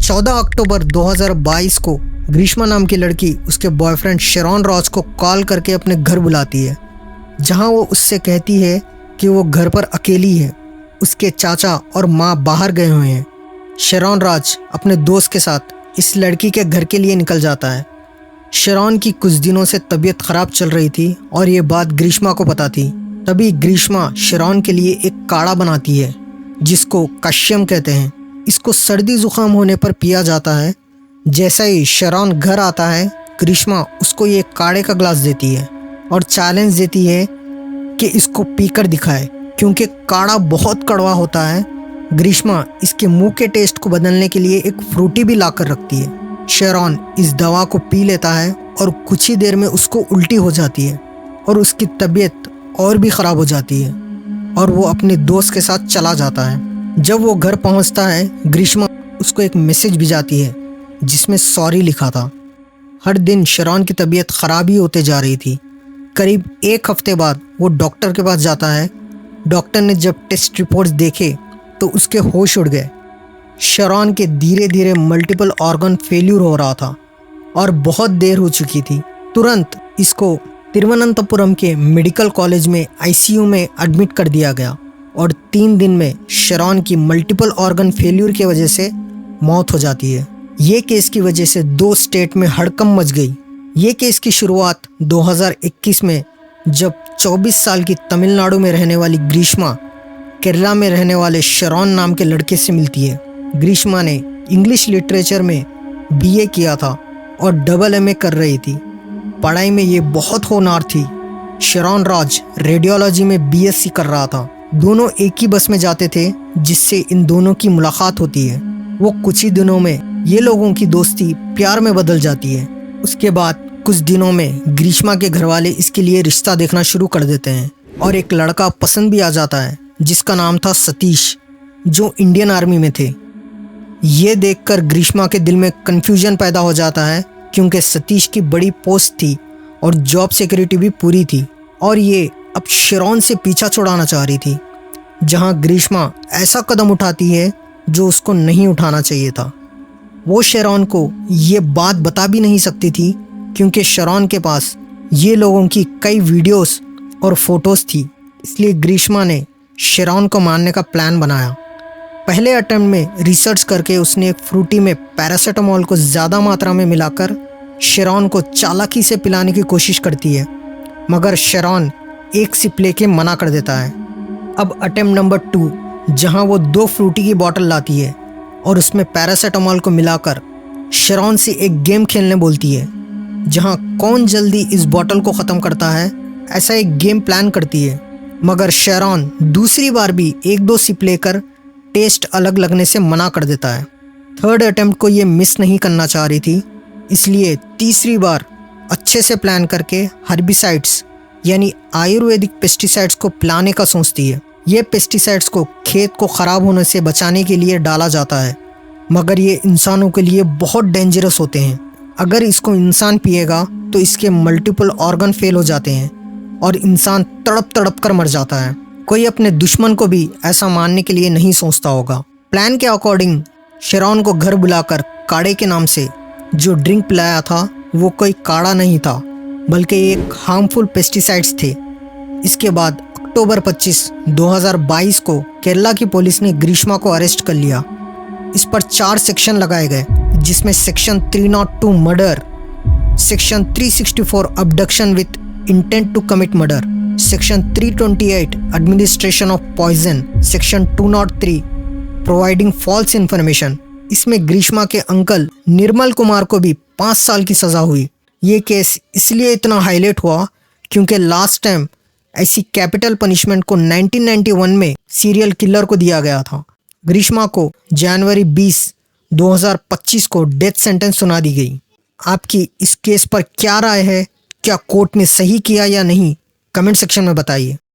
14 अक्टूबर 2022 को ग्रीष्मा नाम की लड़की उसके बॉयफ्रेंड शेरॉन रॉज को कॉल करके अपने घर बुलाती है, जहां वो उससे कहती है कि वो घर पर अकेली है, उसके चाचा और माँ बाहर गए हुए हैं। शेरॉन रॉज अपने दोस्त के साथ इस लड़की के घर के लिए निकल जाता है। शेरॉन की कुछ दिनों से तबीयत खराब चल रही थी और ये बात ग्रीष्मा को पता थी। तभी ग्रीष्मा शेरॉन के लिए एक काढ़ा बनाती है जिसको कश्यम कहते हैं। इसको सर्दी जुकाम होने पर पिया जाता है। जैसा ही शेरॉन घर आता है, ग्रीष्मा उसको ये काढ़े का ग्लास देती है और चैलेंज देती है कि इसको पीकर दिखाए, क्योंकि काढ़ा बहुत कड़वा होता है। ग्रीष्मा इसके मुंह के टेस्ट को बदलने के लिए एक फ्रूटी भी लाकर रखती है। शेरॉन इस दवा को पी लेता है और कुछ ही देर में उसको उल्टी हो जाती है और उसकी तबीयत और भी ख़राब हो जाती है और वो अपने दोस्त के साथ चला जाता है। जब वो घर पहुंचता है, ग्रीष्मा उसको एक मैसेज भिजाती है जिसमें सॉरी लिखा था। हर दिन शेरॉन की तबीयत ख़राब ही होते जा रही थी। करीब एक हफ्ते बाद वो डॉक्टर के पास जाता है। डॉक्टर ने जब टेस्ट रिपोर्ट्स देखे तो उसके होश उड़ गए। शेरॉन के धीरे धीरे मल्टीपल ऑर्गन फेल्यूर हो रहा था और बहुत देर हो चुकी थी। तुरंत इसको तिरुवनंतपुरम के मेडिकल कॉलेज में आईसीयू में एडमिट कर दिया गया और 3 दिन में शेरॉन की मल्टीपल ऑर्गन फेल्यूर की वजह से मौत हो जाती है। ये केस की वजह से 2 स्टेट में हड़कंप मच गई। ये केस की शुरुआत 2021 में जब 24 साल की तमिलनाडु में रहने वाली ग्रीष्मा केरला में रहने वाले शेरॉन नाम के लड़के से मिलती है। ग्रीष्मा ने इंग्लिश लिटरेचर में बीए किया था और डबल एमए कर रही थी। पढ़ाई में ये बहुत होनहार थी। शेरॉन रॉज रेडियोलॉजी में बीएससी कर रहा था। दोनों एक ही बस में जाते थे, जिससे इन दोनों की मुलाकात होती है। वो कुछ ही दिनों में ये लोगों की दोस्ती प्यार में बदल जाती है। उसके बाद कुछ दिनों में ग्रीष्मा के घर वाले इसके लिए रिश्ता देखना शुरू कर देते हैं और एक लड़का पसंद भी आ जाता है जिसका नाम था सतीश, जो इंडियन आर्मी में थे। ये देखकर ग्रीष्मा के दिल में कन्फ्यूजन पैदा हो जाता है, क्योंकि सतीश की बड़ी पोस्ट थी और जॉब सिक्योरिटी भी पूरी थी और ये अब शेरॉन से पीछा छुड़ाना चाह रही थी। जहां ग्रीष्मा ऐसा कदम उठाती है जो उसको नहीं उठाना चाहिए था। वो शेरॉन को ये बात बता भी नहीं सकती थी, क्योंकि शेरॉन के पास ये लोगों की कई वीडियोस और फोटोज़ थी। इसलिए ग्रीष्मा ने शेरॉन को मारने का प्लान बनाया। पहले अटेम्प्ट में रिसर्च करके उसने एक फ्रूटी में पैरासीटामोल को ज़्यादा मात्रा में मिलाकर शेरॉन को चालाकी से पिलाने की कोशिश करती है, मगर शेरॉन एक सिप लेके मना कर देता है। अब अटेम्प्ट नंबर 2, जहां वो 2 फ्रूटी की बोतल लाती है और उसमें पैरासीटामोल को मिलाकर शेरॉन से एक गेम खेलने बोलती है, जहां कौन जल्दी इस बोतल को ख़त्म करता है, ऐसा एक गेम प्लान करती है। मगर शेरॉन दूसरी बार भी 1-2 सिप लेकर टेस्ट अलग लगने से मना कर देता है। थर्ड अटेम्प्ट को ये मिस नहीं करना चाह रही थी, इसलिए तीसरी बार अच्छे से प्लान करके हर्बिसाइड्स यानी आयुर्वेदिक पेस्टिसाइड्स को पिलाने का सोचती है। ये पेस्टिसाइड्स को खेत को ख़राब होने से बचाने के लिए डाला जाता है, मगर ये इंसानों के लिए बहुत डेंजरस होते हैं। अगर इसको इंसान पिएगा तो इसके मल्टीपल ऑर्गन फेल हो जाते हैं और इंसान तड़प तड़प कर मर जाता है। कोई अपने दुश्मन को भी ऐसा मारने के लिए नहीं सोचता होगा। प्लान के अकॉर्डिंग शेरॉन को घर बुलाकर काढ़े के नाम से जो ड्रिंक पिलाया था वो कोई काढ़ा नहीं था, बल्कि एक हार्मफुल पेस्टिसाइड्स थे। इसके बाद अक्टूबर 25, 2022 को केरला की पुलिस ने ग्रीष्मा को अरेस्ट कर लिया। इस पर 4 सेक्शन लगाए गए, जिसमें section 302 murder, section 364 abduction with intent to commit murder, section 328 administration of poison, section 203 providing false information. इसमें ग्रीष्मा के अंकल निर्मल कुमार को भी 5 साल की सज़ा हुई। ये केस इसलिए इतना हाईलाइट हुआ क्योंकि लास्ट टाइम ऐसी कैपिटल पनिशमेंट को 1991 में सीरियल किलर को दिया गया था। ग्रीष्मा को जनवरी 20, 2025 को डेथ सेंटेंस सुना दी गई। आपकी इस केस पर क्या राय है? क्या कोर्ट ने सही किया या नहीं? कमेंट सेक्शन में बताइए।